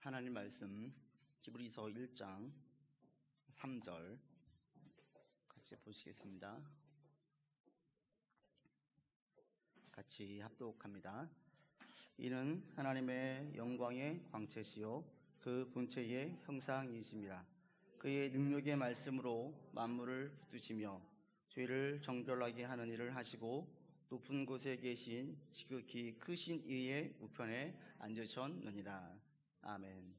하나님 말씀 히브리서 1장 3절 같이 보시겠습니다. 같이 합독합니다. 이는 하나님의 영광의 광채시요 그 본체의 형상이심이라. 그의 능력의 말씀으로 만물을 붙드시며 죄를 정결하게 하는 일을 하시고 높은 곳에 계신 지극히 크신 이의 우편에 앉으셨느니라. 아멘.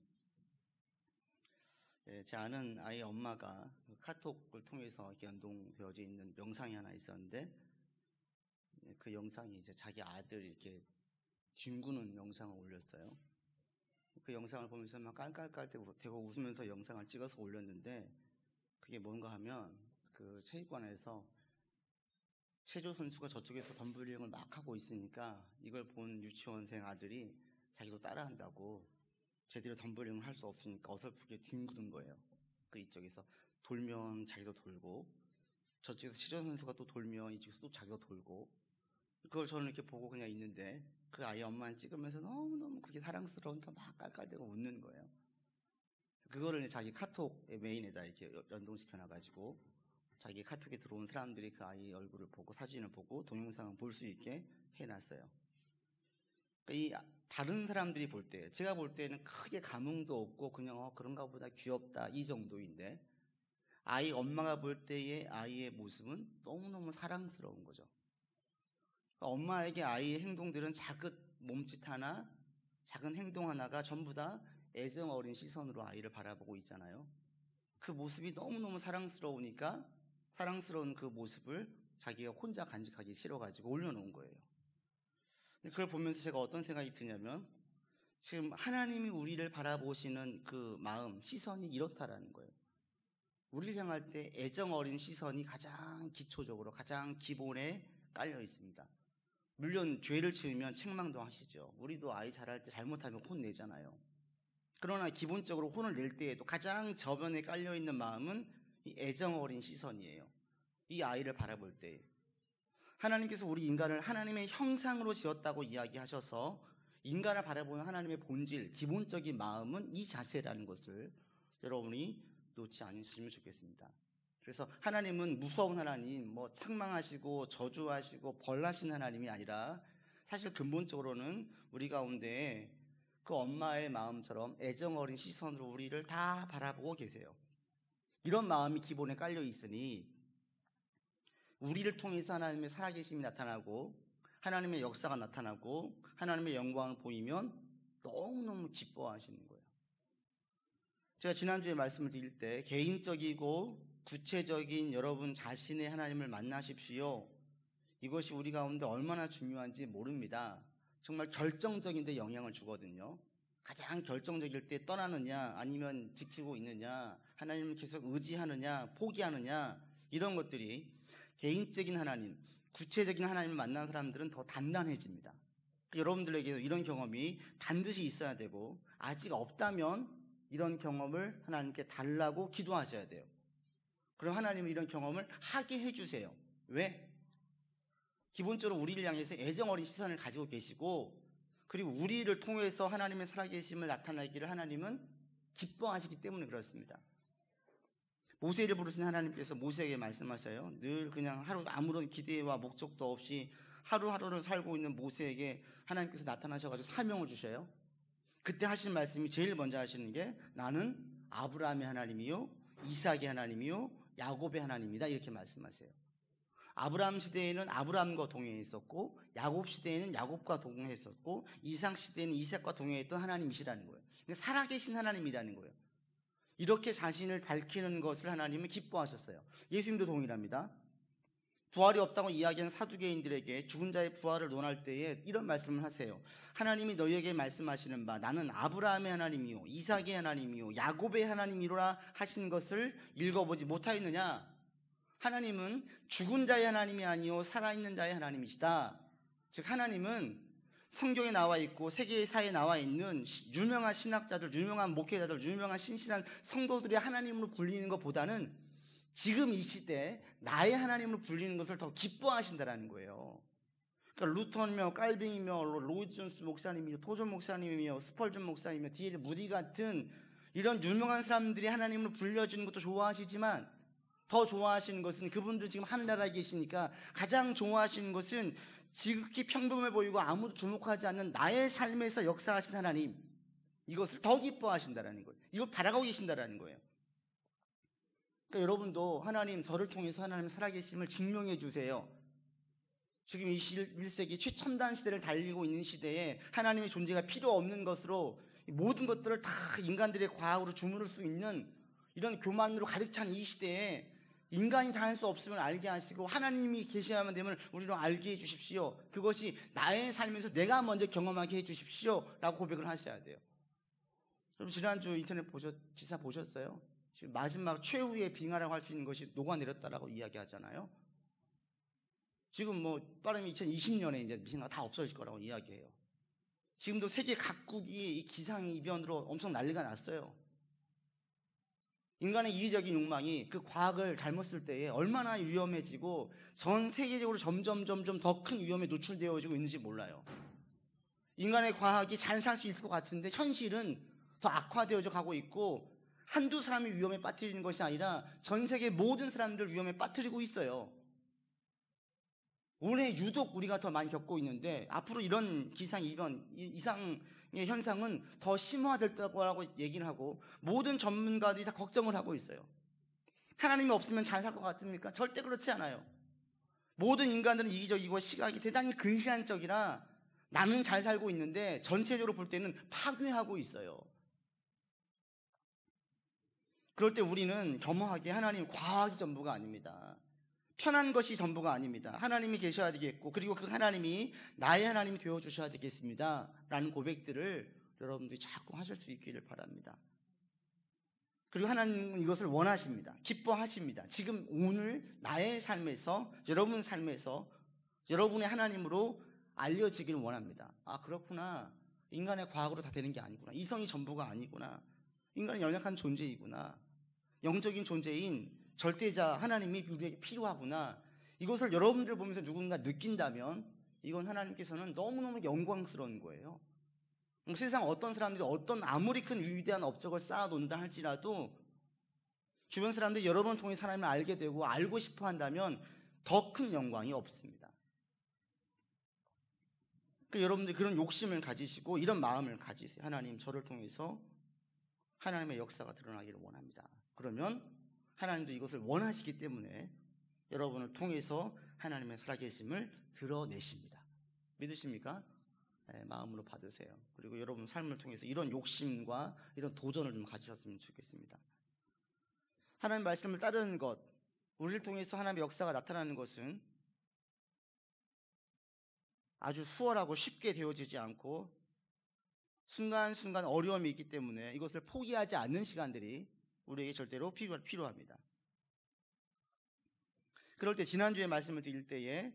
제 아는 아이 엄마가 카톡을 통해서 이렇게 연동되어져 있는 영상이 하나 있었는데, 그 영상이 이제 자기 아들 이렇게 뒹구는 영상을 올렸어요. 그 영상을 보면서 막 깔깔깔대고 웃으면서 영상을 찍어서 올렸는데, 그게 뭔가 하면 그 체육관에서 체조 선수가 저쪽에서 덤블링을 막 하고 있으니까 이걸 본 유치원생 아들이 자기도 따라한다고, 제대로 덤블링을 할 수 없으니까 어설프게 뒹구는 거예요. 그 이쪽에서 돌면 자기도 돌고, 저쪽에서 체조 선수가 또 돌면 이쪽에서 또 자기도 돌고, 그걸 저는 이렇게 보고 그냥 있는데, 그 아이 엄마는 찍으면서 너무너무 그게 사랑스러우니까 막 깔깔대고 웃는 거예요. 그거를 자기 카톡 메인에다 이렇게 연동시켜놔가지고 자기 카톡에 들어온 사람들이 그 아이 얼굴을 보고 사진을 보고 동영상을 볼 수 있게 해놨어요. 이 다른 사람들이 볼 때, 제가 볼 때는 크게 감흥도 없고 그냥 그런가 보다 귀엽다 이 정도인데, 아이 엄마가 볼 때의 아이의 모습은 너무너무 사랑스러운 거죠. 엄마에게 아이의 행동들은 작은 몸짓 하나, 작은 행동 하나가 전부 다 애정 어린 시선으로 아이를 바라보고 있잖아요. 그 모습이 너무너무 사랑스러우니까 사랑스러운 그 모습을 자기가 혼자 간직하기 싫어가지고 올려놓은 거예요. 그걸 보면서 제가 어떤 생각이 드냐면, 지금 하나님이 우리를 바라보시는 그 마음, 시선이 이렇다라는 거예요. 우리를 향할 때 애정 어린 시선이 가장 기초적으로, 가장 기본에 깔려 있습니다. 물론 죄를 지으면 책망도 하시죠. 우리도 아이 자랄 때 잘못하면 혼내잖아요. 그러나 기본적으로 혼을 낼 때에도 가장 저변에 깔려 있는 마음은 이 애정 어린 시선이에요. 이 아이를 바라볼 때 하나님께서 우리 인간을 하나님의 형상으로 지었다고 이야기하셔서 인간을 바라보는 하나님의 본질, 기본적인 마음은 이 자세라는 것을 여러분이 놓지 않으시면 좋겠습니다. 그래서 하나님은 무서운 하나님, 책망하시고 저주하시고 벌하신 하나님이 아니라, 사실 근본적으로는 우리 가운데 그 엄마의 마음처럼 애정 어린 시선으로 우리를 다 바라보고 계세요. 이런 마음이 기본에 깔려 있으니 우리를 통해서 하나님의 살아계심이 나타나고 하나님의 역사가 나타나고 하나님의 영광을 보이면 너무너무 기뻐하시는 거예요. 제가 지난주에 말씀을 드릴 때 개인적이고 구체적인 여러분 자신의 하나님을 만나십시오, 이것이 우리 가운데 얼마나 중요한지 모릅니다. 정말 결정적인데 영향을 주거든요. 가장 결정적일 때 떠나느냐 아니면 지키고 있느냐, 하나님을 계속 의지하느냐 포기하느냐, 이런 것들이 개인적인 하나님, 구체적인 하나님을 만난 사람들은 더 단단해집니다. 여러분들에게도 이런 경험이 반드시 있어야 되고, 아직 없다면 이런 경험을 하나님께 달라고 기도하셔야 돼요. 그럼 하나님은 이런 경험을 하게 해주세요. 왜? 기본적으로 우리를 향해서 애정 어린 시선을 가지고 계시고, 그리고 우리를 통해서 하나님의 살아계심을 나타내기를 하나님은 기뻐하시기 때문에 그렇습니다. 모세를 부르신 하나님께서 모세에게 말씀하셔요. 늘 그냥 하루 아무런 기대와 목적도 없이 하루하루를 살고 있는 모세에게 하나님께서 나타나셔가지고 사명을 주셔요. 그때 하신 말씀이 제일 먼저 하시는 게, 나는 아브라함의 하나님이요 이삭의 하나님이요 야곱의 하나님이다, 이렇게 말씀하세요. 아브라함 시대에는 아브라함과 동행했었고, 야곱 시대에는 야곱과 동행했었고, 이삭 시대에는 이삭과 동행했던 하나님이시라는 거예요. 살아계신 하나님이라는 거예요. 이렇게 자신을 밝히는 것을 하나님은 기뻐하셨어요. 예수님도 동일합니다. 부활이 없다고 이야기한 사두개인들에게 죽은 자의 부활을 논할 때에 이런 말씀을 하세요. 하나님이 너희에게 말씀하시는 바, 나는 아브라함의 하나님이요 이삭의 하나님이요 야곱의 하나님이로라 하신 것을 읽어보지 못하였느냐? 하나님은 죽은 자의 하나님이 아니요 살아있는 자의 하나님이시다. 즉 하나님은 성경에 나와 있고 세계사에 나와 있는 유명한 신학자들, 유명한 목회자들, 유명한 신실한 성도들의 하나님으로 불리는 것보다는 지금 이 시대에 나의 하나님으로 불리는 것을 더 기뻐하신다라는 거예요. 그러니까 루터며 깔빙이며 로이드 존스 목사님이며 토존 목사님이며 스펄전 목사님이며 D.L. 무디 같은 이런 유명한 사람들이 하나님을 불려주는 것도 좋아하시지만 더 좋아하시는 것은, 그분들 지금 하늘나라에 계시니까 가장 좋아하시는 것은 지극히 평범해 보이고 아무도 주목하지 않는 나의 삶에서 역사하신 하나님, 이것을 더 기뻐하신다라는 거예요. 이걸 바라고 계신다라는 거예요. 그러니까 여러분도 하나님, 저를 통해서 하나님 살아계심을 증명해 주세요. 지금 21세기 최첨단 시대를 달리고 있는 시대에 하나님의 존재가 필요 없는 것으로 모든 것들을 다 인간들의 과학으로 주무를 수 있는 이런 교만으로 가득 찬 이 시대에 인간이 다 할 수 없으면 알게 하시고 하나님이 계셔야만 되면 우리로 알게 해주십시오. 그것이 나의 삶에서 내가 먼저 경험하게 해주십시오 라고 고백을 하셔야 돼요. 여러분, 지난주 인터넷 기사 보셨어요? 지금 마지막 최후의 빙하라고 할 수 있는 것이 녹아내렸다라고 이야기하잖아요. 지금 빠르면 2020년에 이제 빙하가 다 없어질 거라고 이야기해요. 지금도 세계 각국이 이 기상이변으로 엄청 난리가 났어요. 인간의 이기적인 욕망이 그 과학을 잘못 쓸 때에 얼마나 위험해지고 전 세계적으로 점점 더 큰 위험에 노출되어지고 있는지 몰라요. 인간의 과학이 잘 살 수 있을 것 같은데 현실은 더 악화되어져 가고 있고, 한두 사람이 위험에 빠뜨리는 것이 아니라 전 세계 모든 사람들 위험에 빠뜨리고 있어요. 올해 유독 우리가 더 많이 겪고 있는데 앞으로 이런 기상이변, 이상의 현상은 더 심화될 거라고 얘기를 하고 모든 전문가들이 다 걱정을 하고 있어요. 하나님이 없으면 잘 살 것 같습니까? 절대 그렇지 않아요. 모든 인간들은 이기적이고 시각이 대단히 근시안적이라 나는 잘 살고 있는데 전체적으로 볼 때는 파괴하고 있어요. 그럴 때 우리는 겸허하게, 하나님, 과학이 전부가 아닙니다. 편한 것이 전부가 아닙니다. 하나님이 계셔야 되겠고, 그리고 그 하나님이 나의 하나님이 되어주셔야 되겠습니다 라는 고백들을 여러분들이 자꾸 하실 수 있기를 바랍니다. 그리고 하나님은 이것을 원하십니다. 기뻐하십니다. 지금 오늘 나의 삶에서, 여러분 삶에서 여러분의 하나님으로 알려지기를 원합니다. 아, 그렇구나. 인간의 과학으로 다 되는 게 아니구나. 이성이 전부가 아니구나. 인간은 연약한 존재이구나. 영적인 존재인 절대자 하나님이 우리에게 필요하구나. 이것을 여러분들 보면서 누군가 느낀다면 이건 하나님께서는 너무너무 영광스러운 거예요. 세상 어떤 사람들이 아무리 큰 위대한 업적을 쌓아놓는다 할지라도 주변 사람들이 여러분을 통해 하나님을 알게 되고 알고 싶어 한다면 더 큰 영광이 없습니다. 여러분들 그런 욕심을 가지시고 이런 마음을 가지세요. 하나님, 저를 통해서 하나님의 역사가 드러나기를 원합니다. 그러면 하나님도 이것을 원하시기 때문에 여러분을 통해서 하나님의 살아계심을 드러내십니다. 믿으십니까? 네, 마음으로 받으세요. 그리고 여러분 삶을 통해서 이런 욕심과 이런 도전을 좀 가지셨으면 좋겠습니다. 하나님의 말씀을 따르는 것, 우리를 통해서 하나님의 역사가 나타나는 것은 아주 수월하고 쉽게 되어지지 않고 순간순간 어려움이 있기 때문에 이것을 포기하지 않는 시간들이 우리에게 절대로 필요합니다. 그럴 때 지난주에 말씀을 드릴 때에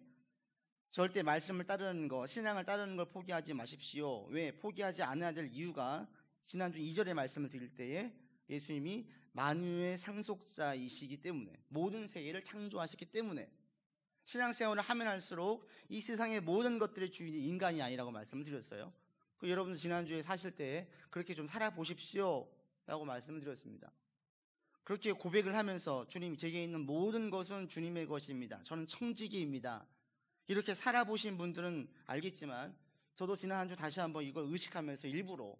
절대 말씀을 따르는 것, 신앙을 따르는 걸 포기하지 마십시오. 왜? 포기하지 않아야 될 이유가 지난주 2절의 말씀을 드릴 때에 예수님이 만유의 상속자이시기 때문에, 모든 세계를 창조하셨기 때문에 신앙생활을 하면 할수록 이 세상의 모든 것들의 주인이 인간이 아니라고 말씀을 드렸어요. 여러분들 지난주에 사실 때 그렇게 좀 살아보십시오 라고 말씀을 드렸습니다. 그렇게 고백을 하면서 주님, 제게 있는 모든 것은 주님의 것입니다. 저는 청지기입니다. 이렇게 살아보신 분들은 알겠지만 저도 지난 한 주 다시 한번 이걸 의식하면서 일부러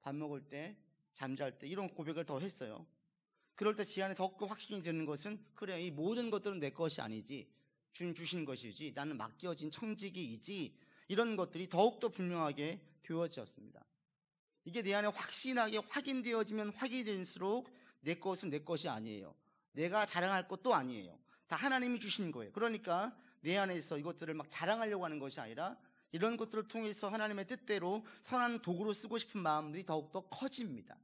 밥 먹을 때, 잠잘 때 이런 고백을 더 했어요. 그럴 때 제 안에 더욱더 확신이 드는 것은, 그래, 이 모든 것들은 내 것이 아니지, 주님 주신 것이지, 나는 맡겨진 청지기이지, 이런 것들이 더욱더 분명하게 되어졌습니다. 이게 내 안에 확신하게 확인되어지면 확인될수록 내 것은 내 것이 아니에요. 내가 자랑할 것도 아니에요. 다 하나님이 주신 거예요. 그러니까 내 안에서 이것들을 막 자랑하려고 하는 것이 아니라 이런 것들을 통해서 하나님의 뜻대로 선한 도구로 쓰고 싶은 마음들이 더욱더 커집니다.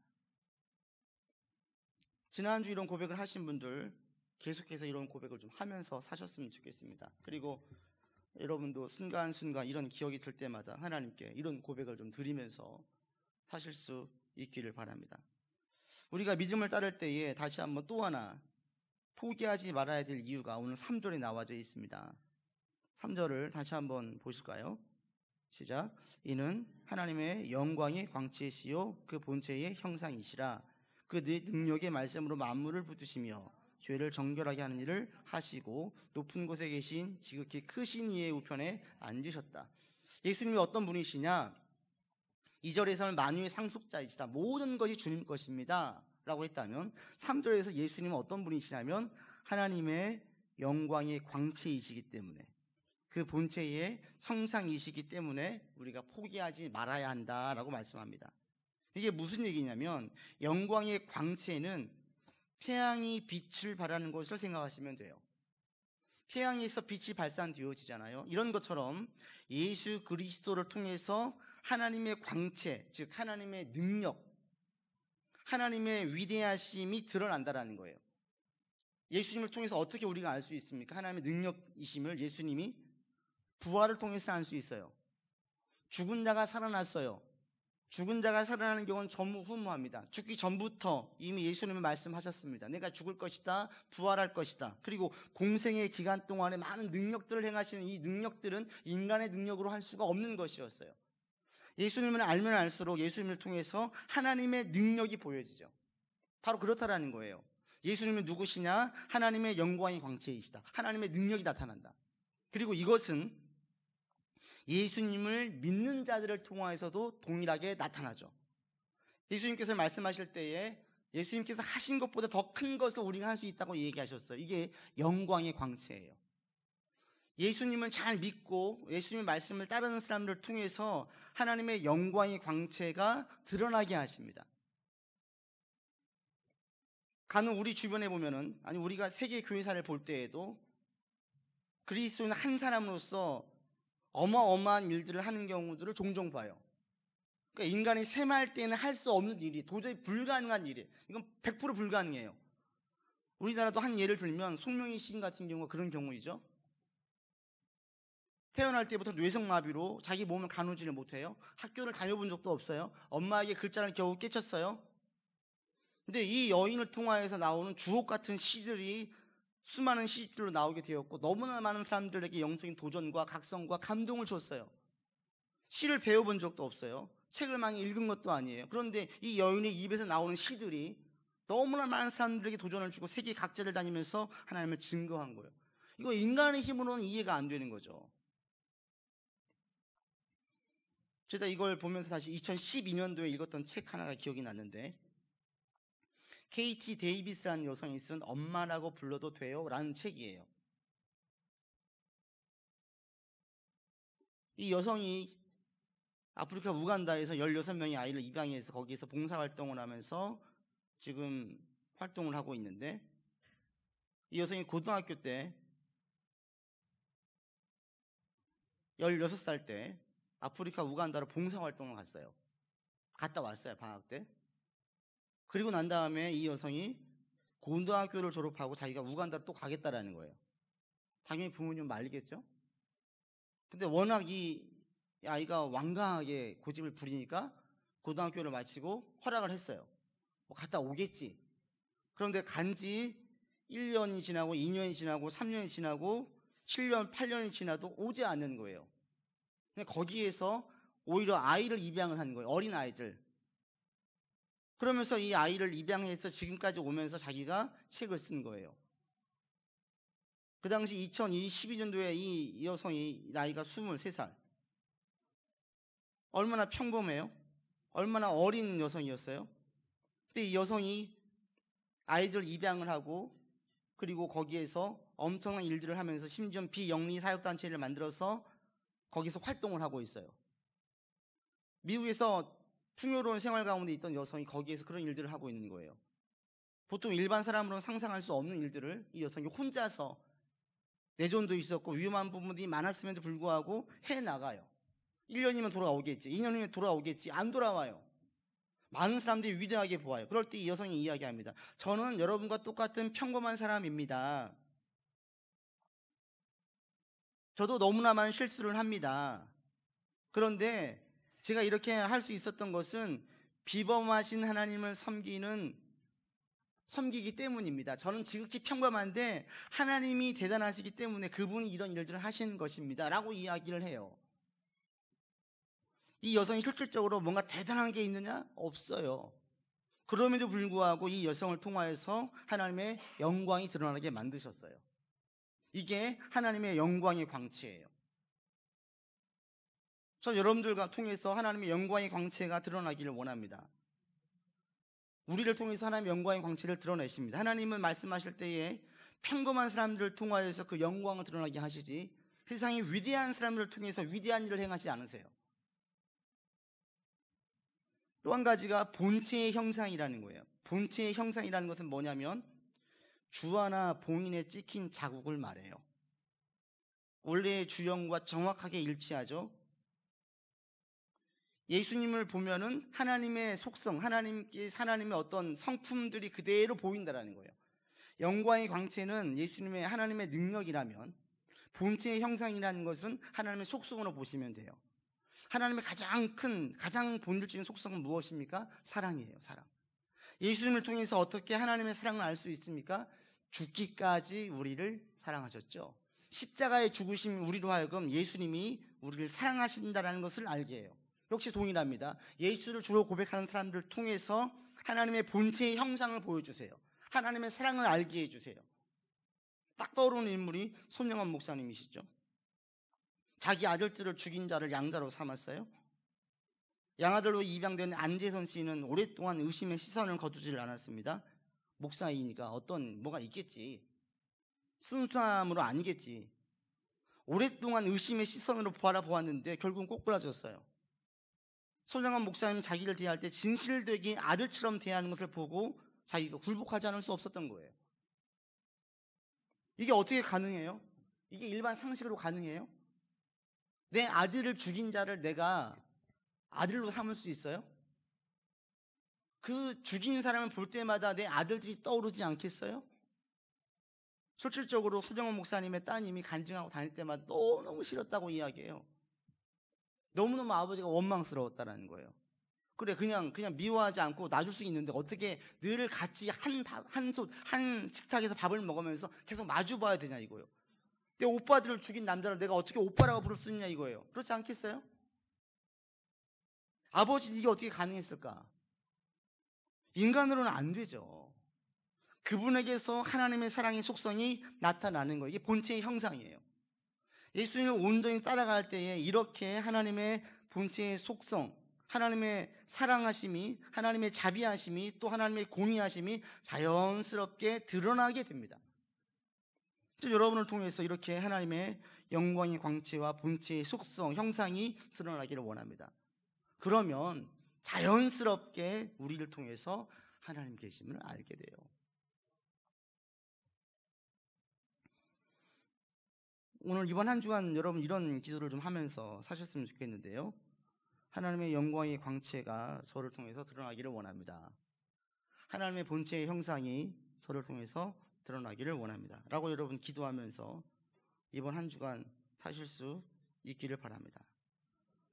지난주 이런 고백을 하신 분들 계속해서 이런 고백을 좀 하면서 사셨으면 좋겠습니다. 그리고 여러분도 순간순간 이런 기억이 들 때마다 하나님께 이런 고백을 좀 드리면서 사실 수 있기를 바랍니다. 우리가 믿음을 따를 때에 다시 한번 또 하나 포기하지 말아야 될 이유가 오늘 3절에 나와져 있습니다. 3절을 다시 한번 보실까요? 시작. 이는 하나님의 영광의 광채시요 그 본체의 형상이시라. 그 능력의 말씀으로 만물을 붙드시며 죄를 정결하게 하는 일을 하시고 높은 곳에 계신 지극히 크신 이의 우편에 앉으셨다. 예수님이 어떤 분이시냐? 2절에서는 만유의 상속자이시다. 모든 것이 주님 것입니다 라고 했다면 3절에서 예수님은 어떤 분이시냐면 하나님의 영광의 광채이시기 때문에, 그 본체의 성상이시기 때문에 우리가 포기하지 말아야 한다라고 말씀합니다. 이게 무슨 얘기냐면 영광의 광채는 태양이 빛을 발하는 것을 생각하시면 돼요. 태양에서 빛이 발산되어지잖아요. 이런 것처럼 예수 그리스도를 통해서 하나님의 광채, 즉 하나님의 능력, 하나님의 위대하심이 드러난다라는 거예요. 예수님을 통해서 어떻게 우리가 알 수 있습니까? 하나님의 능력이심을 예수님이 부활을 통해서 알 수 있어요. 죽은 자가 살아났어요. 죽은 자가 살아나는 경우는 전무후무합니다. 죽기 전부터 이미 예수님이 말씀하셨습니다. 내가 죽을 것이다, 부활할 것이다. 그리고 공생의 기간 동안에 많은 능력들을 행하시는 이 능력들은 인간의 능력으로 할 수가 없는 것이었어요. 예수님을 알면 알수록 예수님을 통해서 하나님의 능력이 보여지죠. 바로 그렇다라는 거예요. 예수님은 누구시냐? 하나님의 영광의 광채이시다. 하나님의 능력이 나타난다. 그리고 이것은 예수님을 믿는 자들을 통해서도 동일하게 나타나죠. 예수님께서 말씀하실 때에 예수님께서 하신 것보다 더 큰 것을 우리가 할 수 있다고 얘기하셨어요. 이게 영광의 광채예요. 예수님을 잘 믿고 예수님의 말씀을 따르는 사람들을 통해서 하나님의 영광의 광채가 드러나게 하십니다. 간혹 우리 주변에 보면은, 아니 우리가 세계 교회사를 볼 때에도 그리스도인 한 사람으로서 어마어마한 일들을 하는 경우들을 종종 봐요. 그러니까 인간이 셈할 때는 할 수 없는 일이, 도저히 불가능한 일이에요. 이건 100% 불가능해요. 우리나라도 한 예를 들면 송명희 시인 같은 경우가 그런 경우이죠. 태어날 때부터 뇌성마비로 자기 몸을 가누지를 못해요. 학교를 다녀본 적도 없어요. 엄마에게 글자를 겨우 깨쳤어요. 근데 이 여인을 통하여서 나오는 주옥 같은 시들이 수많은 시들로 나오게 되었고 너무나 많은 사람들에게 영적인 도전과 각성과 감동을 줬어요. 시를 배워본 적도 없어요. 책을 많이 읽은 것도 아니에요. 그런데 이 여인의 입에서 나오는 시들이 너무나 많은 사람들에게 도전을 주고 세계 각지를 다니면서 하나님을 증거한 거예요. 이거 인간의 힘으로는 이해가 안 되는 거죠. 제가 이걸 보면서 다시 2012년도에 읽었던 책 하나가 기억이 났는데, KT 데이비스라는 여성이 쓴 엄마라고 불러도 돼요? 라는 책이에요. 이 여성이 아프리카 우간다에서 16명의 아이를 입양해서 거기에서 봉사활동을 하면서 지금 활동을 하고 있는데, 이 여성이 고등학교 때 16살 때 아프리카 우간다로 봉사활동을 갔어요. 갔다 왔어요, 방학 때. 그리고 난 다음에 이 여성이 고등학교를 졸업하고 자기가 우간다로 또 가겠다라는 거예요. 당연히 부모님 말리겠죠? 근데 워낙 이 아이가 완강하게 고집을 부리니까 고등학교를 마치고 허락을 했어요. 뭐 갔다 오겠지. 그런데 간지 1년이 지나고 2년이 지나고 3년이 지나고 7년, 8년이 지나도 오지 않는 거예요. 근데 거기에서 오히려 아이를 입양을 한 거예요. 어린 아이들. 그러면서 이 아이를 입양해서 지금까지 오면서 자기가 책을 쓴 거예요. 그 당시 2012년도에 이 여성이 나이가 23살. 얼마나 평범해요? 얼마나 어린 여성이었어요? 근데 이 여성이 아이들 입양을 하고 그리고 거기에서 엄청난 일들을 하면서 심지어 비영리 사역단체를 만들어서 거기서 활동을 하고 있어요. 미국에서 풍요로운 생활 가운데 있던 여성이 거기에서 그런 일들을 하고 있는 거예요. 보통 일반 사람으로는 상상할 수 없는 일들을 이 여성이 혼자서, 내전도 있었고 위험한 부분들이 많았음에도 불구하고 해나가요. 1년이면 돌아오겠지, 2년이면 돌아오겠지, 안 돌아와요. 많은 사람들이 위대하게 보아요. 그럴 때 이 여성이 이야기합니다. 저는 여러분과 똑같은 평범한 사람입니다. 저도 너무나 많은 실수를 합니다. 그런데 제가 이렇게 할 수 있었던 것은 비범하신 하나님을 섬기는 섬기기 때문입니다. 저는 지극히 평범한데 하나님이 대단하시기 때문에 그분이 이런 일들을 하신 것입니다 라고 이야기를 해요. 이 여성이 실질적으로 뭔가 대단한 게 있느냐? 없어요. 그럼에도 불구하고 이 여성을 통하여서 하나님의 영광이 드러나게 만드셨어요. 이게 하나님의 영광의 광채예요. 저 여러분들과 통해서 하나님의 영광의 광채가 드러나기를 원합니다. 우리를 통해서 하나님의 영광의 광채를 드러내십니다. 하나님은 말씀하실 때에 평범한 사람들을 통하여서 그 영광을 드러나게 하시지 세상의 위대한 사람들을 통해서 위대한 일을 행하지 않으세요. 또 한 가지가 본체의 형상이라는 거예요. 본체의 형상이라는 것은 뭐냐면 주화나 봉인에 찍힌 자국을 말해요. 원래의 주형과 정확하게 일치하죠. 예수님을 보면은 하나님의 속성, 하나님의 어떤 성품들이 그대로 보인다라는 거예요. 영광의 광채는 예수님의 하나님의 능력이라면 본체의 형상이라는 것은 하나님의 속성으로 보시면 돼요. 하나님의 가장 본질적인 속성은 무엇입니까? 사랑이에요. 사랑. 예수님을 통해서 어떻게 하나님의 사랑을 알 수 있습니까? 죽기까지 우리를 사랑하셨죠. 십자가의 죽으심이 우리로 하여금 예수님이 우리를 사랑하신다는 것을 알게 해요. 역시 동일합니다. 예수를 주로 고백하는 사람들을 통해서 하나님의 본체의 형상을 보여주세요. 하나님의 사랑을 알게 해주세요. 딱 떠오르는 인물이 손영원 목사님이시죠. 자기 아들들을 죽인 자를 양자로 삼았어요. 양아들로 입양된 안재선 씨는 오랫동안 의심의 시선을 거두지를 않았습니다. 목사이니까 뭐가 있겠지. 순수함으로 아니겠지. 오랫동안 의심의 시선으로 바라보았는데 결국은 꼬꾸라졌어요. 손영원 목사님 자기를 대할 때 진실되게 아들처럼 대하는 것을 보고 자기가 굴복하지 않을 수 없었던 거예요. 이게 어떻게 가능해요? 이게 일반 상식으로 가능해요? 내 아들을 죽인 자를 내가 아들로 삼을 수 있어요? 그 죽인 사람을 볼 때마다 내 아들들이 떠오르지 않겠어요? 실질적으로 수정원 목사님의 따님이 간증하고 다닐 때마다 너무너무 싫었다고 이야기해요. 너무너무 아버지가 원망스러웠다는 거예요. 그래 그냥 미워하지 않고 놔줄 수 있는데 어떻게 늘 같이 한 식탁에서 밥을 먹으면서 계속 마주 봐야 되냐 이거예요. 내 오빠들을 죽인 남자를 내가 어떻게 오빠라고 부를 수 있냐 이거예요. 그렇지 않겠어요? 아버지 이게 어떻게 가능했을까? 인간으로는 안 되죠. 그분에게서 하나님의 사랑의 속성이 나타나는 거예요. 이게 본체의 형상이에요. 예수님을 온전히 따라갈 때에 이렇게 하나님의 본체의 속성, 하나님의 사랑하심이, 하나님의 자비하심이, 또 하나님의 공의하심이 자연스럽게 드러나게 됩니다. 여러분을 통해서 이렇게 하나님의 영광의 광채와 본체의 속성, 형상이 드러나기를 원합니다. 그러면 자연스럽게 우리를 통해서 하나님 계심을 알게 돼요. 오늘 이번 한 주간 여러분 이런 기도를 좀 하면서 사셨으면 좋겠는데요. 하나님의 영광의 광채가 저를 통해서 드러나기를 원합니다. 하나님의 본체의 형상이 저를 통해서 드러나기를 원합니다. 라고 여러분 기도하면서 이번 한 주간 사실 수 있기를 바랍니다.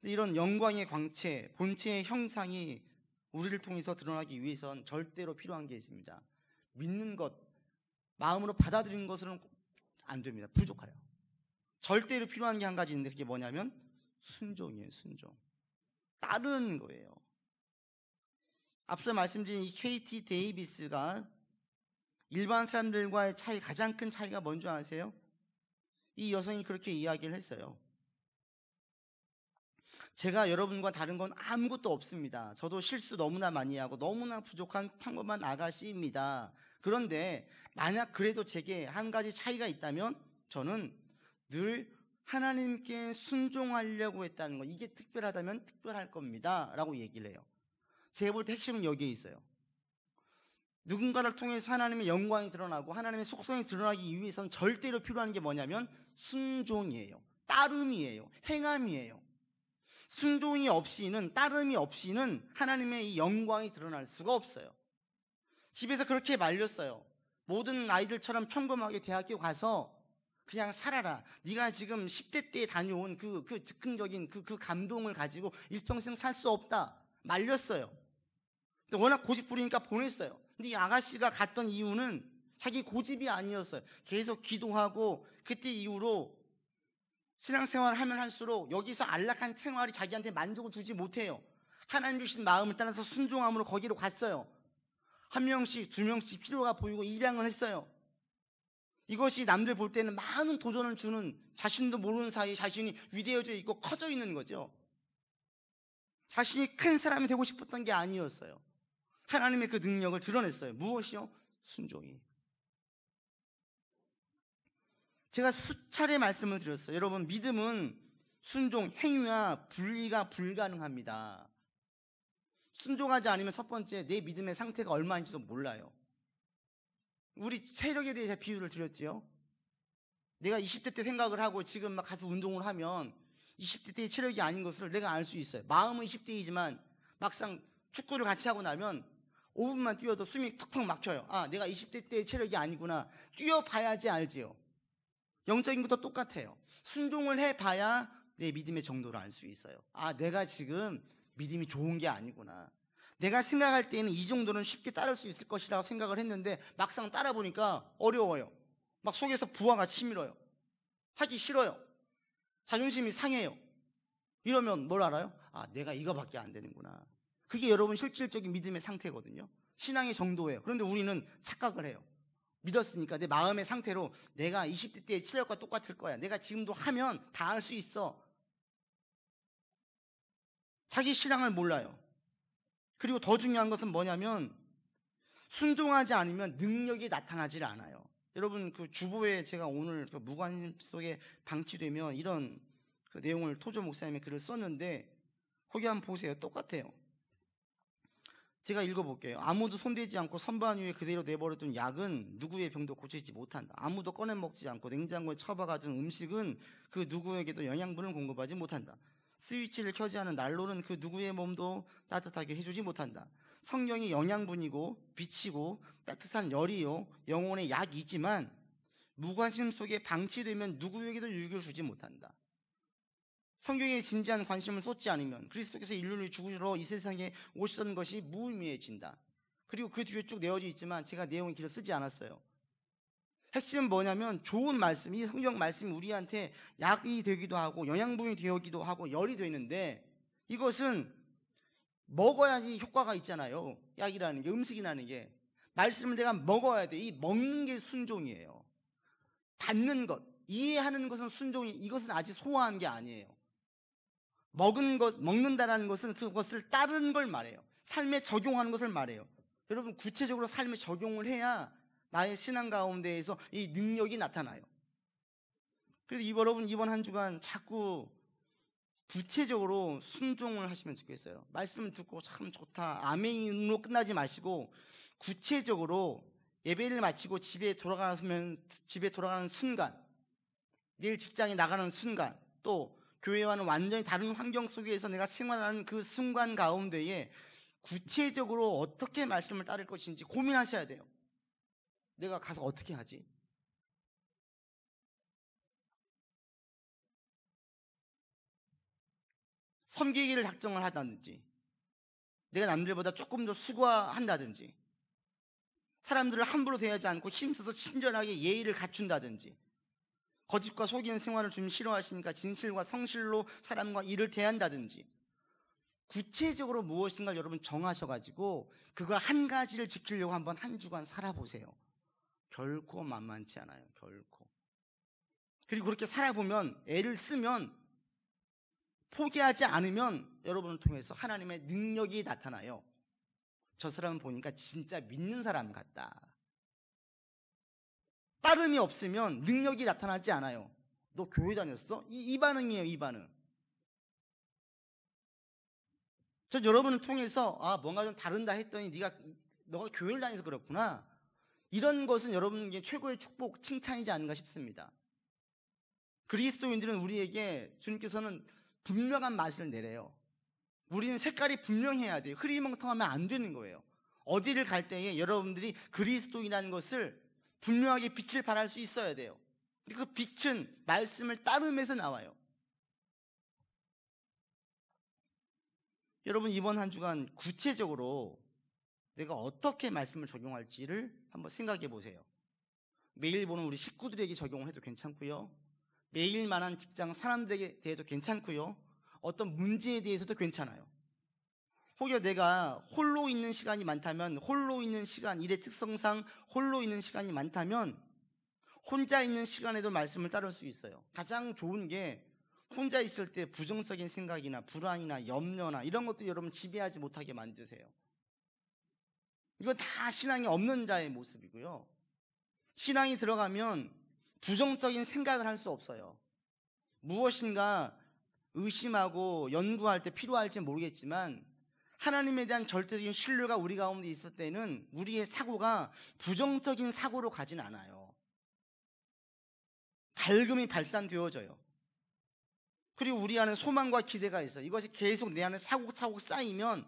이런 영광의 광채, 본체의 형상이 우리를 통해서 드러나기 위해선 절대로 필요한 게 있습니다. 믿는 것, 마음으로 받아들이는 것은 안 됩니다. 부족해요. 절대로 필요한 게 한 가지 있는데 그게 뭐냐면 순종이에요. 순종. 따르는 거예요. 앞서 말씀드린 이 KT 데이비스가 일반 사람들과의 가장 큰 차이가 뭔지 아세요? 이 여성이 그렇게 이야기를 했어요. 제가 여러분과 다른 건 아무것도 없습니다. 저도 실수 너무나 많이 하고 너무나 부족한 평범한 아가씨입니다. 그런데 만약 그래도 제게 한 가지 차이가 있다면 저는 늘 하나님께 순종하려고 했다는 거, 이게 특별하다면 특별할 겁니다 라고 얘기를 해요. 제가 볼 때 핵심은 여기에 있어요. 누군가를 통해서 하나님의 영광이 드러나고 하나님의 속성이 드러나기 위해서는 절대로 필요한 게 뭐냐면 순종이에요. 따름이에요. 행함이에요. 순종이 없이는, 따름이 없이는 하나님의 이 영광이 드러날 수가 없어요. 집에서 그렇게 말렸어요. 모든 아이들처럼 평범하게 대학교 가서 그냥 살아라. 네가 지금 10대 때 다녀온 그 즉흥적인 그 감동을 가지고 일평생 살 수 없다. 말렸어요. 근데 워낙 고집 부리니까 보냈어요. 근데 이 아가씨가 갔던 이유는 자기 고집이 아니었어요. 계속 기도하고 그때 이후로 신앙생활을 하면 할수록 여기서 안락한 생활이 자기한테 만족을 주지 못해요. 하나님 주신 마음을 따라서 순종함으로 거기로 갔어요. 한 명씩 두 명씩 필요가 보이고 입양을 했어요. 이것이 남들 볼 때는 많은 도전을 주는, 자신도 모르는 사이에 자신이 위대해져 있고 커져 있는 거죠. 자신이 큰 사람이 되고 싶었던 게 아니었어요. 하나님의 그 능력을 드러냈어요. 무엇이요? 순종이. 제가 수차례 말씀을 드렸어요. 여러분, 믿음은 순종, 행위와 분리가 불가능합니다. 순종하지 않으면 첫 번째, 내 믿음의 상태가 얼마인지도 몰라요. 우리 체력에 대해 비유를 드렸지요. 내가 20대 때 생각을 하고 지금 막 가서 운동을 하면 20대 때의 체력이 아닌 것을 내가 알 수 있어요. 마음은 20대이지만 막상 축구를 같이 하고 나면 5분만 뛰어도 숨이 턱턱 막혀요. 아, 내가 20대 때의 체력이 아니구나. 뛰어봐야지 알지요. 영적인 것도 똑같아요. 순종을 해봐야 내 믿음의 정도를 알 수 있어요. 아, 내가 지금 믿음이 좋은 게 아니구나. 내가 생각할 때는 이 정도는 쉽게 따를 수 있을 것이라고 생각을 했는데 막상 따라 보니까 어려워요. 막 속에서 부하가 치밀어요. 하기 싫어요. 자존심이 상해요. 이러면 뭘 알아요? 아, 내가 이거밖에 안 되는구나. 그게 여러분 실질적인 믿음의 상태거든요. 신앙의 정도예요. 그런데 우리는 착각을 해요. 믿었으니까 내 마음의 상태로 내가 20대 때의 체력과 똑같을 거야. 내가 지금도 하면 다 할 수 있어. 자기 신앙을 몰라요. 그리고 더 중요한 것은 뭐냐면 순종하지 않으면 능력이 나타나질 않아요. 여러분, 그 주보에 제가 오늘 그 무관심 속에 방치되면 이런 그 내용을 토조 목사님의 글을 썼는데 거기 한번 보세요. 똑같아요. 제가 읽어볼게요. 아무도 손대지 않고 선반 위에 그대로 내버려둔 약은 누구의 병도 고치지 못한다. 아무도 꺼내 먹지 않고 냉장고에 처박아둔 음식은 그 누구에게도 영양분을 공급하지 못한다. 스위치를 켜지 않은 난로는 그 누구의 몸도 따뜻하게 해주지 못한다. 성령이 영양분이고 빛이고 따뜻한 열이요 영혼의 약이지만 무관심 속에 방치되면 누구에게도 유익을 주지 못한다. 성경에 진지한 관심을 쏟지 않으면 그리스도께서 인류를 죽으러 이 세상에 오시던 것이 무의미해진다. 그리고 그 뒤에 쭉 내어져 있지만 제가 내용을 길어 쓰지 않았어요. 핵심은 뭐냐면 좋은 말씀, 이 성경 말씀이 우리한테 약이 되기도 하고 영양분이 되기도 하고 열이 되는데 이것은 먹어야지 효과가 있잖아요. 약이라는 게, 음식이라는 게. 말씀을 내가 먹어야 돼. 이 먹는 게 순종이에요. 받는 것, 이해하는 것은 순종이, 이것은 아직 소화한 게 아니에요. 먹는다라는 것은 그것을 따르는 걸 말해요. 삶에 적용하는 것을 말해요. 여러분, 구체적으로 삶에 적용을 해야 나의 신앙 가운데에서 이 능력이 나타나요. 그래서 여러분, 이번 한 주간 자꾸 구체적으로 순종을 하시면 좋겠어요. 말씀을 듣고 참 좋다, 아멘으로 끝나지 마시고 구체적으로 예배를 마치고 집에 돌아가는 순간, 내일 직장에 나가는 순간, 또 교회와는 완전히 다른 환경 속에서 내가 생활하는 그 순간 가운데에 구체적으로 어떻게 말씀을 따를 것인지 고민하셔야 돼요. 내가 가서 어떻게 하지? 섬기기를 작정을 하다든지, 내가 남들보다 조금 더 수고한다든지, 사람들을 함부로 대하지 않고 힘써서 친절하게 예의를 갖춘다든지, 거짓과 속이는 생활을 좀 싫어하시니까 진실과 성실로 사람과 일을 대한다든지, 구체적으로 무엇인가 여러분 정하셔가지고 그거 한 가지를 지키려고 한번 한 주간 살아보세요. 결코 만만치 않아요. 결코. 그리고 그렇게 살아보면, 애를 쓰면, 포기하지 않으면 여러분을 통해서 하나님의 능력이 나타나요. 저 사람은 보니까 진짜 믿는 사람 같다. 따름이 없으면 능력이 나타나지 않아요. 너 교회 다녔어? 이 반응이에요. 이 반응. 전 여러분을 통해서 뭔가 좀 다른다 했더니 너가 교회를 다녀서 그렇구나, 이런 것은 여러분에게 최고의 축복, 칭찬이지 않은가 싶습니다. 그리스도인들은 우리에게 주님께서는 분명한 맛을 내래요. 우리는 색깔이 분명해야 돼요. 흐리멍텅하면 안 되는 거예요. 어디를 갈 때에 여러분들이 그리스도인이라는 것을 분명하게 빛을 발할 수 있어야 돼요. 그 빛은 말씀을 따르면서 나와요. 여러분, 이번 한 주간 구체적으로 내가 어떻게 말씀을 적용할지를 한번 생각해 보세요. 매일 보는 우리 식구들에게 적용을 해도 괜찮고요. 매일 만난 직장 사람들에게 대해도 괜찮고요. 어떤 문제에 대해서도 괜찮아요. 혹여 내가 홀로 있는 시간이 많다면, 홀로 있는 시간, 일의 특성상 홀로 있는 시간이 많다면 혼자 있는 시간에도 말씀을 따를 수 있어요. 가장 좋은 게 혼자 있을 때 부정적인 생각이나 불안이나 염려나 이런 것들이 여러분 지배하지 못하게 만드세요. 이건 다 신앙이 없는 자의 모습이고요. 신앙이 들어가면 부정적인 생각을 할 수 없어요. 무엇인가 의심하고 연구할 때 필요할지 모르겠지만 하나님에 대한 절대적인 신뢰가 우리 가운데 있을 때는 우리의 사고가 부정적인 사고로 가진 않아요. 밝음이 발산되어져요. 그리고 우리 안에 소망과 기대가 있어요. 이것이 계속 내 안에 차곡차곡 쌓이면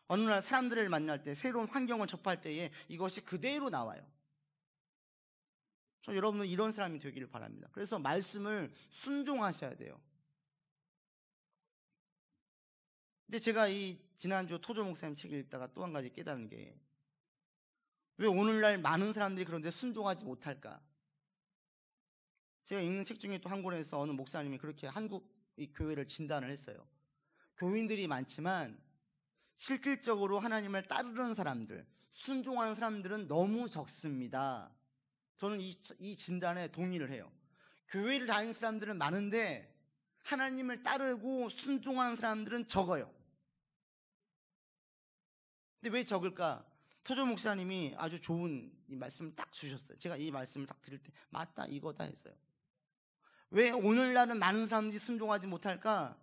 어느 날 사람들을 만날 때, 새로운 환경을 접할 때에 이것이 그대로 나와요. 여러분은 이런 사람이 되기를 바랍니다. 그래서 말씀을 순종하셔야 돼요. 근데 제가 이 지난주 토조 목사님 책을 읽다가 또 한 가지 깨달은 게, 왜 오늘날 많은 사람들이 그런데 순종하지 못할까? 제가 읽는 책 중에 또 한 권에서 어느 목사님이 그렇게 한국 이 교회를 진단을 했어요. 교인들이 많지만 실질적으로 하나님을 따르는 사람들, 순종하는 사람들은 너무 적습니다. 저는 이 진단에 동의를 해요. 교회를 다니는 사람들은 많은데 하나님을 따르고 순종하는 사람들은 적어요. 근데 왜 적을까? 토조 목사님이 아주 좋은 이 말씀을 딱 주셨어요. 제가 이 말씀을 딱 들을 때 맞다, 이거다 했어요. 왜 오늘날은 많은 사람들이 순종하지 못할까?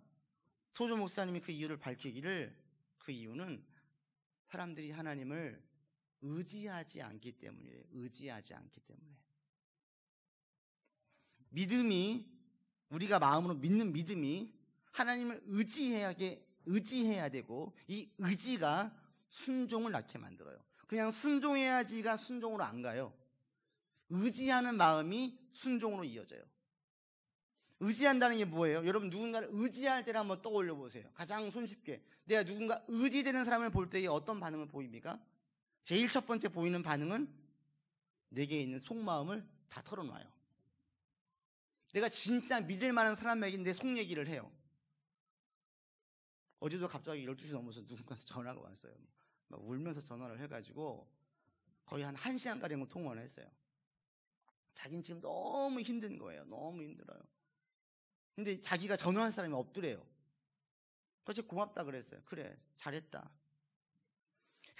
토조 목사님이 그 이유를 밝히기를, 그 이유는 사람들이 하나님을 의지하지 않기 때문이에요. 의지하지 않기 때문에. 믿음이, 우리가 마음으로 믿는 믿음이 하나님을 의지해야 되고, 이 의지가 순종을 낳게 만들어요. 그냥 순종해야지가 순종으로 안 가요. 의지하는 마음이 순종으로 이어져요. 의지한다는 게 뭐예요? 여러분, 누군가를 의지할 때를 한번 떠올려 보세요. 가장 손쉽게 내가 누군가 의지되는 사람을 볼 때에 어떤 반응을 보입니까? 제일 첫 번째 보이는 반응은 내게 있는 속마음을 다 털어놔요. 내가 진짜 믿을 만한 사람에게 내 속 얘기를 해요. 어제도 갑자기 12시 넘어서 누군가한테 전화가 왔어요. 막 울면서 전화를 해가지고 거의 한 1시간가량 통화를 했어요. 자기는 지금 너무 힘든 거예요. 너무 힘들어요. 근데 자기가 전화할 사람이 없더래요. 그래서 고맙다 그랬어요. 그래, 잘했다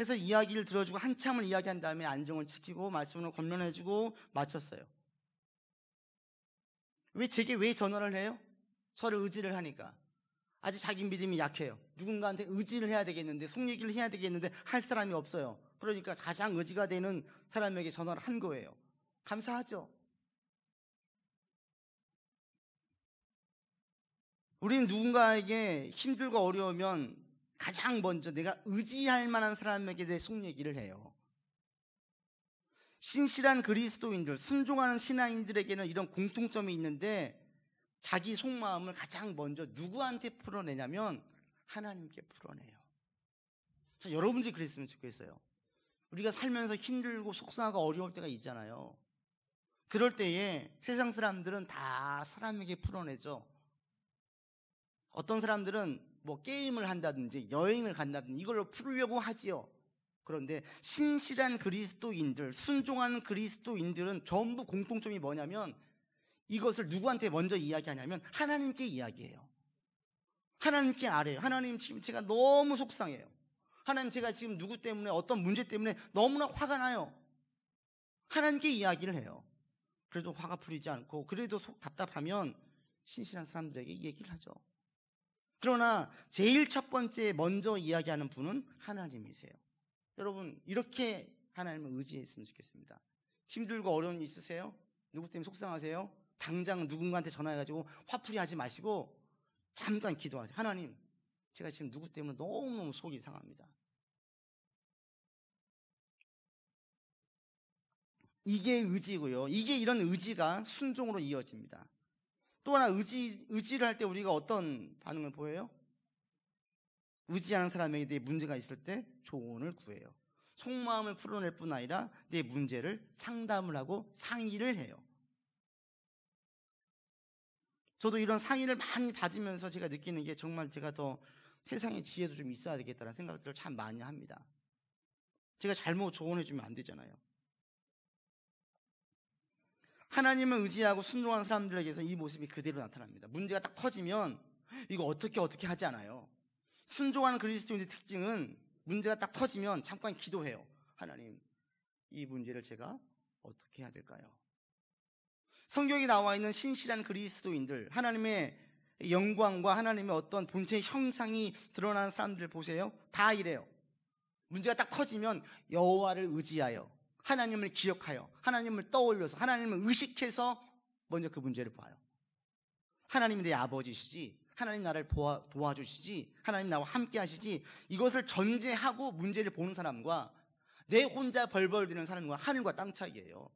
해서 이야기를 들어주고 한참을 이야기한 다음에 안정을 지키고 말씀을 권면해주고 마쳤어요. 제게 왜 전화를 해요? 저를 의지를 하니까. 아직 자기 믿음이 약해요. 누군가한테 의지를 해야 되겠는데, 속 얘기를 해야 되겠는데 할 사람이 없어요. 그러니까 가장 의지가 되는 사람에게 전화를 한 거예요. 감사하죠? 우리는 누군가에게 힘들고 어려우면 가장 먼저 내가 의지할 만한 사람에게 내 속 얘기를 해요. 신실한 그리스도인들, 순종하는 신앙인들에게는 이런 공통점이 있는데, 자기 속마음을 가장 먼저 누구한테 풀어내냐면 하나님께 풀어내요. 여러분들이 그랬으면 좋겠어요. 우리가 살면서 힘들고 속상하고 어려울 때가 있잖아요. 그럴 때에 세상 사람들은 다 사람에게 풀어내죠. 어떤 사람들은 뭐 게임을 한다든지 여행을 간다든지 이걸로 풀려고 하지요. 그런데 신실한 그리스도인들, 순종하는 그리스도인들은 전부 공통점이 뭐냐면, 이것을 누구한테 먼저 이야기하냐면 하나님께 이야기해요. 하나님께 아뢰요. 하나님, 지금 제가 너무 속상해요. 하나님, 제가 지금 누구 때문에, 어떤 문제 때문에 너무나 화가 나요. 하나님께 이야기를 해요. 그래도 화가 풀리지 않고, 그래도 속 답답하면 신실한 사람들에게 얘기를 하죠. 그러나 제일 첫 번째 먼저 이야기하는 분은 하나님이세요. 여러분, 이렇게 하나님을 의지했으면 좋겠습니다. 힘들고 어려운 일 있으세요? 누구 때문에 속상하세요? 당장 누군가한테 전화해가지고 화풀이 하지 마시고 잠깐 기도하세요. 하나님, 제가 지금 누구 때문에 너무너무 속이 상합니다. 이게 의지고요. 이런 의지가 순종으로 이어집니다. 또 하나, 의지를 할 때 우리가 어떤 반응을 보여요? 의지하는 사람에게 내 문제가 있을 때 조언을 구해요. 속마음을 풀어낼 뿐 아니라 내 문제를 상담을 하고 상의를 해요. 저도 이런 상의를 많이 받으면서 제가 느끼는 게 정말 제가 더 세상의 지혜도 좀 있어야 되겠다는 생각들을 참 많이 합니다. 제가 잘못 조언해주면 안 되잖아요. 하나님을 의지하고 순종하는 사람들에게서 이 모습이 그대로 나타납니다. 문제가 딱 터지면 이거 어떻게 하지 않아요. 순종하는 그리스도인의 특징은 문제가 딱 터지면 잠깐 기도해요. 하나님, 이 문제를 제가 어떻게 해야 될까요? 성경에 나와 있는 신실한 그리스도인들, 하나님의 영광과 하나님의 어떤 본체의 형상이 드러나는 사람들 보세요. 다 이래요. 문제가 딱 터지면 여호와를 의지하여, 하나님을 기억하여, 하나님을 떠올려서, 하나님을 의식해서 먼저 그 문제를 봐요. 하나님이 내 아버지시지, 하나님 나를 도와주시지, 하나님 나와 함께 하시지, 이것을 전제하고 문제를 보는 사람과 내 혼자 벌벌대는 사람과 하늘과 땅 차이예요.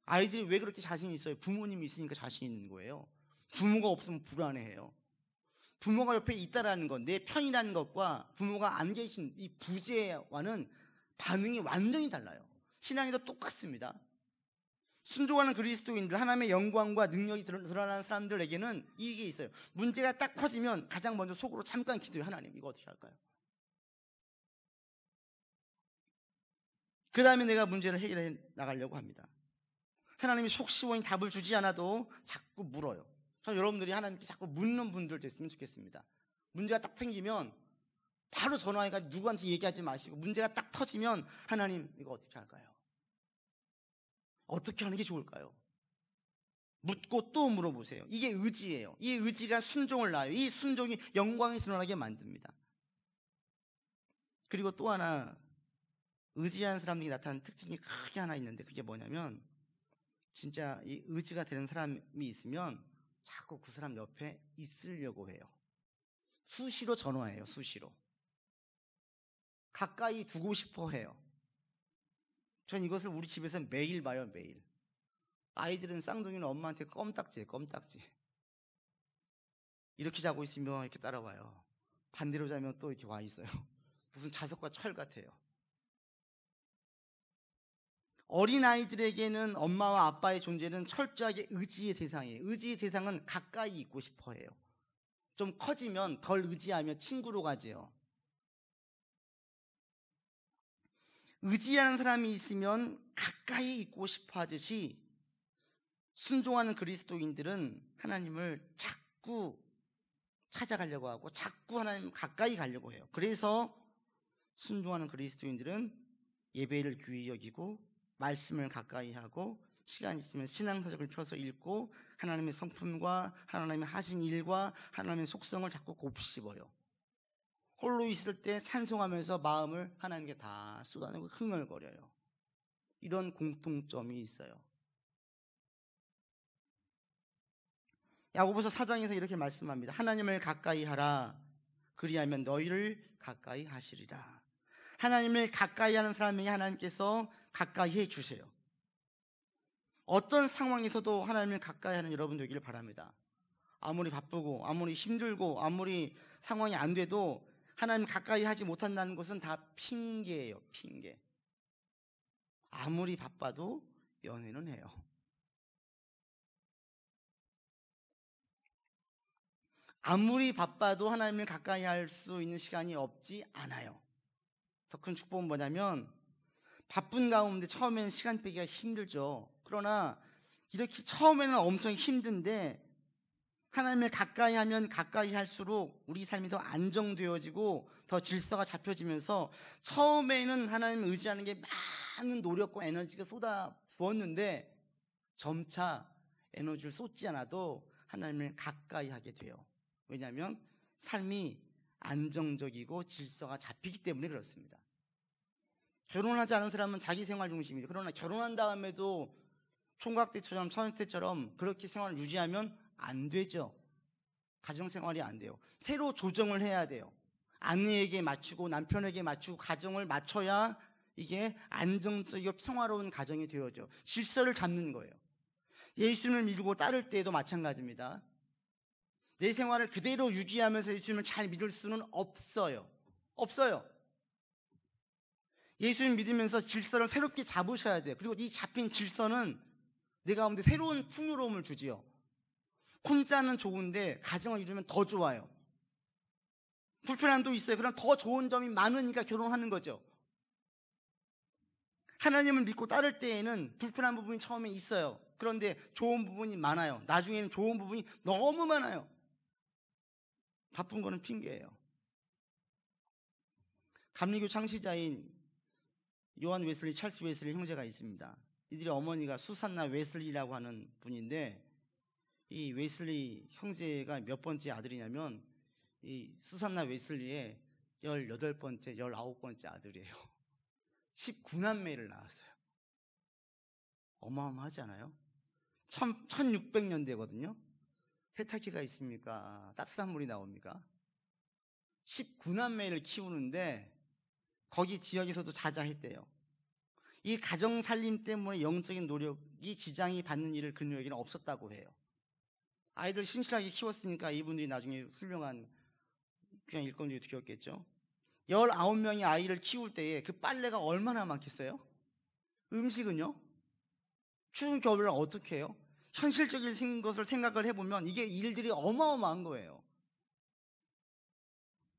아이들이 왜 그렇게 자신이 있어요? 부모님이 있으니까 자신이 있는 거예요. 부모가 없으면 불안해해요. 부모가 옆에 있다라는 것, 내 편이라는 것과 부모가 안 계신 이 부재와는 반응이 완전히 달라요. 신앙에도 똑같습니다. 순종하는 그리스도인들, 하나님의 영광과 능력이 드러나는 사람들에게는 이게 있어요. 문제가 딱 터지면 가장 먼저 속으로 잠깐 기도해요. 하나님, 이거 어떻게 할까요? 그 다음에 내가 문제를 해결해 나가려고 합니다. 하나님이 속 시원히 답을 주지 않아도 자꾸 물어요. 저는 여러분들이 하나님께 자꾸 묻는 분들 됐으면 좋겠습니다. 문제가 딱 생기면 바로 전화해가지고 누구한테 얘기하지 마시고, 문제가 딱 터지면 하나님, 이거 어떻게 할까요? 어떻게 하는 게 좋을까요? 묻고 또 물어보세요. 이게 의지예요. 이 의지가 순종을 낳아요. 이 순종이 영광이 드러나게 만듭니다. 그리고 또 하나, 의지하는 사람들이 나타나는 특징이 크게 하나 있는데, 그게 뭐냐면 진짜 이 의지가 되는 사람이 있으면 자꾸 그 사람 옆에 있으려고 해요. 수시로 전화해요. 수시로 가까이 두고 싶어 해요. 전 이것을 우리 집에서 매일 봐요. 매일. 아이들은 쌍둥이는 엄마한테 껌딱지예요. 껌딱지. 이렇게 자고 있으면 이렇게 따라와요. 반대로 자면 또 이렇게 와 있어요. 무슨 자석과 철 같아요. 어린아이들에게는 엄마와 아빠의 존재는 철저하게 의지의 대상이에요. 의지의 대상은 가까이 있고 싶어 해요. 좀 커지면 덜 의지하며 친구로 가지요. 의지하는 사람이 있으면 가까이 있고 싶어 하듯이 순종하는 그리스도인들은 하나님을 자꾸 찾아가려고 하고 자꾸 하나님 가까이 가려고 해요. 그래서 순종하는 그리스도인들은 예배를 귀히 여기고 말씀을 가까이 하고 시간 있으면 신앙서적을 펴서 읽고 하나님의 성품과 하나님의 하신 일과 하나님의 속성을 자꾸 곱씹어요. 홀로 있을 때 찬송하면서 마음을 하나님께 다 쏟아내고 흥얼거려요. 이런 공통점이 있어요. 야고보서 4장에서 이렇게 말씀합니다. 하나님을 가까이 하라. 그리하면 너희를 가까이 하시리라. 하나님을 가까이 하는 사람에게 하나님께서 가까이 해주세요. 어떤 상황에서도 하나님을 가까이 하는 여러분 되기를 바랍니다. 아무리 바쁘고 아무리 힘들고 아무리 상황이 안 돼도 하나님 가까이 하지 못한다는 것은 다 핑계예요. 핑계. 아무리 바빠도 연애는 해요. 아무리 바빠도 하나님을 가까이 할 수 있는 시간이 없지 않아요. 더 큰 축복은 뭐냐면 바쁜 가운데 처음에는 시간 빼기가 힘들죠. 그러나 이렇게 처음에는 엄청 힘든데 하나님을 가까이 하면 가까이 할수록 우리 삶이 더 안정되어지고 더 질서가 잡혀지면서 처음에는 하나님을 의지하는 게 많은 노력과 에너지가 쏟아 부었는데 점차 에너지를 쏟지 않아도 하나님을 가까이 하게 돼요. 왜냐하면 삶이 안정적이고 질서가 잡히기 때문에 그렇습니다. 결혼하지 않은 사람은 자기 생활 중심이죠. 그러나 결혼한 다음에도 총각 때처럼 처녀 때처럼 그렇게 생활을 유지하면 안 되죠. 가정생활이 안 돼요. 새로 조정을 해야 돼요. 아내에게 맞추고 남편에게 맞추고 가정을 맞춰야 이게 안정적이고 평화로운 가정이 되어져. 질서를 잡는 거예요. 예수님을 믿고 따를 때에도 마찬가지입니다. 내 생활을 그대로 유지하면서 예수님을 잘 믿을 수는 없어요. 없어요. 예수님 믿으면서 질서를 새롭게 잡으셔야 돼요. 그리고 이 잡힌 질서는 내 가운데 새로운 풍요로움을 주지요. 혼자는 좋은데 가정을 이루면 더 좋아요. 불편함도 있어요. 그럼 더 좋은 점이 많으니까 결혼하는 거죠. 하나님을 믿고 따를 때에는 불편한 부분이 처음에 있어요. 그런데 좋은 부분이 많아요. 나중에는 좋은 부분이 너무 많아요. 바쁜 거는 핑계예요. 감리교 창시자인 요한 웨슬리, 찰스 웨슬리 형제가 있습니다. 이들의 어머니가 수산나 웨슬리라고 하는 분인데, 이 웨슬리 형제가 몇 번째 아들이냐면 이 수산나 웨슬리의 18번째, 19번째 아들이에요. 19남매를 낳았어요. 어마어마하지 않아요? 1600년대거든요. 세탁기가 있습니까? 따뜻한 물이 나옵니까? 19남매를 키우는데 거기 지역에서도 자자했대요. 이 가정 살림 때문에 영적인 노력이 지장이 받는 일을 그녀에게는 없었다고 해요. 아이들 신실하게 키웠으니까 이분들이 나중에 훌륭한 그냥 일꾼들이 되었겠죠. 19명의 아이를 키울 때에 그 빨래가 얼마나 많겠어요? 음식은요? 추운 겨울을 어떻게 해요? 현실적인 것을 생각을 해보면 이게 일들이 어마어마한 거예요.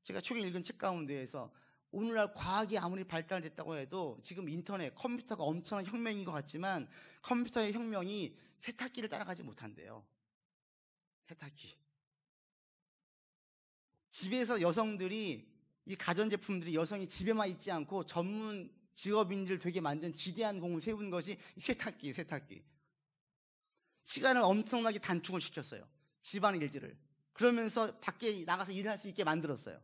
제가 최근에 읽은 책 가운데에서 오늘날 과학이 아무리 발달됐다고 해도 지금 인터넷, 컴퓨터가 엄청난 혁명인 것 같지만 컴퓨터의 혁명이 세탁기를 따라가지 못한대요. 세탁기. 집에서 여성들이, 이 가전제품들이 여성이 집에만 있지 않고 전문 직업인들 되게 만든 지대한 공을 세운 것이 세탁기. 시간을 엄청나게 단축을 시켰어요. 집안 일들을. 그러면서 밖에 나가서 일할 수 있게 만들었어요.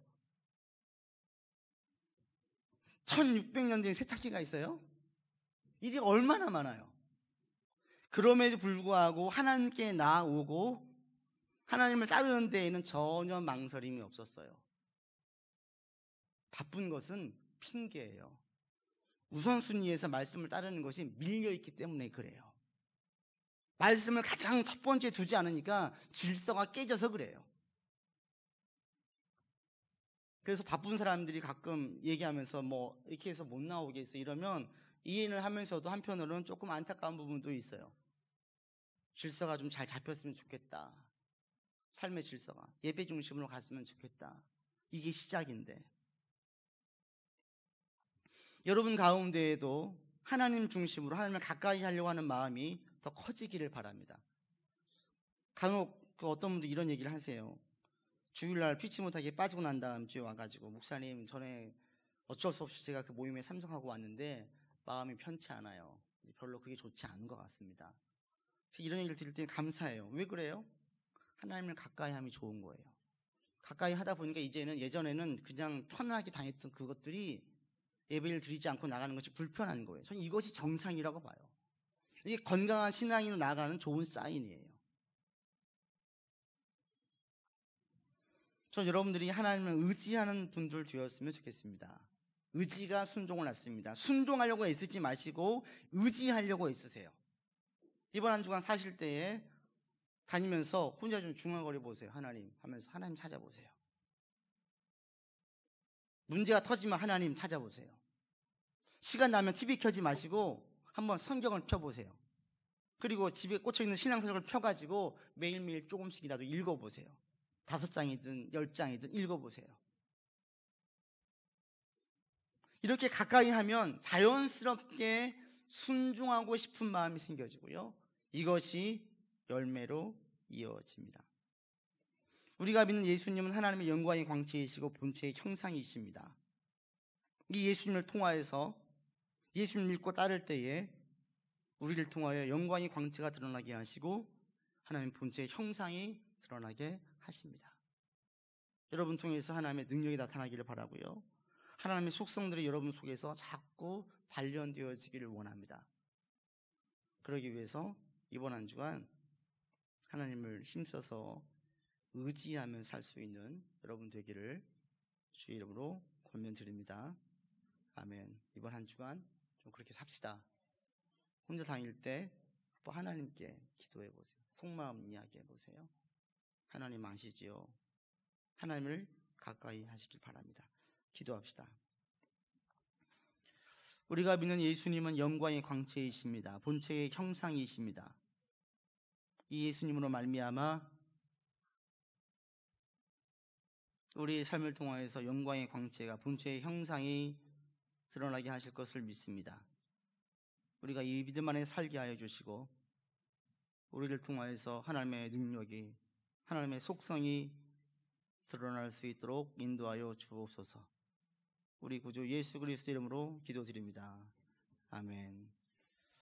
1600년대에 세탁기가 있어요? 일이 얼마나 많아요. 그럼에도 불구하고 하나님께 나아오고 하나님을 따르는 데에는 전혀 망설임이 없었어요. 바쁜 것은 핑계예요. 우선순위에서 말씀을 따르는 것이 밀려있기 때문에 그래요. 말씀을 가장 첫 번째 두지 않으니까 질서가 깨져서 그래요. 그래서 바쁜 사람들이 가끔 얘기하면서 뭐 이렇게 해서 못 나오겠어 이러면 이해는 하면서도 한편으로는 조금 안타까운 부분도 있어요. 질서가 좀 잘 잡혔으면 좋겠다. 삶의 질서가 예배 중심으로 갔으면 좋겠다. 이게 시작인데, 여러분 가운데에도 하나님 중심으로 하나님을 가까이 하려고 하는 마음이 더 커지기를 바랍니다. 간혹 어떤 분들 이런 얘기를 하세요. 주일날 피치 못하게 빠지고 난 다음 주에 와가지고, 목사님 전에 어쩔 수 없이 제가 그 모임에 참석하고 왔는데 마음이 편치 않아요. 별로 그게 좋지 않은 것 같습니다. 이런 얘기를 들을 때 감사해요. 왜 그래요? 하나님을 가까이 함이 좋은 거예요. 가까이 하다 보니까 이제는, 예전에는 그냥 편하게 다녔던 그것들이 예배를 드리지 않고 나가는 것이 불편한 거예요. 저는 이것이 정상이라고 봐요. 이게 건강한 신앙인으로 나아가는 좋은 사인이에요. 저 여러분들이 하나님을 의지하는 분들 되었으면 좋겠습니다. 의지가 순종을 낳습니다. 순종하려고 애쓰지 마시고 의지하려고 애쓰세요. 이번 한 주간 사실 때에 다니면서 혼자 좀 중얼거려 보세요. 하나님 하면서 하나님 찾아보세요. 문제가 터지면 하나님 찾아보세요. 시간 나면 TV 켜지 마시고 한번 성경을 펴보세요. 그리고 집에 꽂혀있는 신앙서적을 펴가지고 매일매일 조금씩이라도 읽어보세요. 5장이든 10장이든 읽어보세요. 이렇게 가까이 하면 자연스럽게 순종하고 싶은 마음이 생겨지고요, 이것이 열매로 이어집니다. 우리가 믿는 예수님은 하나님의 영광의 광채이시고 본체의 형상이십니다. 이 예수님을 통하여서, 예수님 믿고 따를 때에 우리를 통하여 영광의 광채가 드러나게 하시고 하나님 본체의 형상이 드러나게 하십니다. 여러분 통해서 하나님의 능력이 나타나기를 바라고요, 하나님의 속성들이 여러분 속에서 자꾸 발견되어지기를 원합니다. 그러기 위해서 이번 한 주간 하나님을 힘써서 의지하며 살 수 있는 여러분 되기를 주의 이름으로 권면드립니다. 아멘. 이번 한 주간 좀 그렇게 삽시다. 혼자 다닐 때 하나님께 기도해 보세요. 속마음 이야기해 보세요. 하나님 아시지요? 하나님을 가까이 하시길 바랍니다. 기도합시다. 우리가 믿는 예수님은 영광의 광채이십니다. 본체의 형상이십니다. 이 예수님으로 말미암아 우리의 삶을 통하여서 영광의 광채가, 본체의 형상이 드러나게 하실 것을 믿습니다. 우리가 이 믿음 안에 살게 하여 주시고 우리를 통하여서 하나님의 능력이, 하나님의 속성이 드러날 수 있도록 인도하여 주옵소서. 우리 구주 예수 그리스도 이름으로 기도드립니다. 아멘.